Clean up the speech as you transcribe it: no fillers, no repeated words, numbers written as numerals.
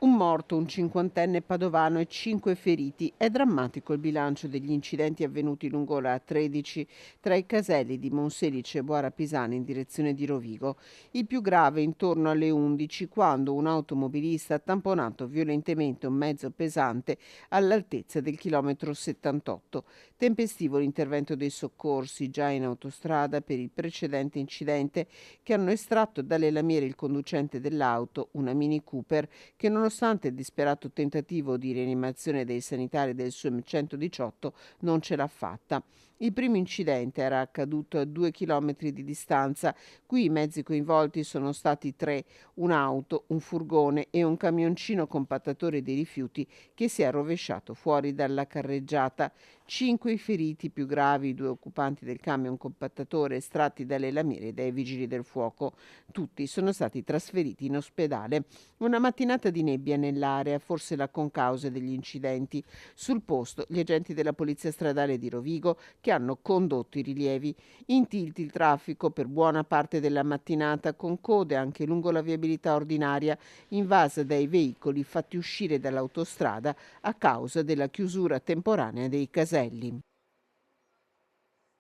Un morto, un cinquantenne padovano e 5 feriti. È drammatico il bilancio degli incidenti avvenuti lungo la A13 tra i caselli di Monselice e Boara Pisana in direzione di Rovigo. Il più grave intorno alle 11 quando un automobilista ha tamponato violentemente un mezzo pesante all'altezza del chilometro 78. Tempestivo l'intervento dei soccorsi già in autostrada per il precedente incidente che hanno estratto dalle lamiere il conducente dell'auto, una Mini Cooper, che nonostante il disperato tentativo di rianimazione dei sanitari del SUEM 118 non ce l'ha fatta. Il primo incidente era accaduto a 2 chilometri di distanza. Qui i mezzi coinvolti sono stati 3, un'auto, un furgone e un camioncino compattatore dei rifiuti che si è rovesciato fuori dalla carreggiata. 5 i feriti più gravi, 2 occupanti del camion compattatore estratti dalle lamiere dai vigili del fuoco. Tutti sono stati trasferiti in ospedale. Una mattinata di nebbia nell'area, forse la concausa degli incidenti. Sul posto gli agenti della Polizia Stradale di Rovigo che hanno condotto i rilievi. In tilt il traffico per buona parte della mattinata con code anche lungo la viabilità ordinaria invasa dai veicoli fatti uscire dall'autostrada a causa della chiusura temporanea dei caselli.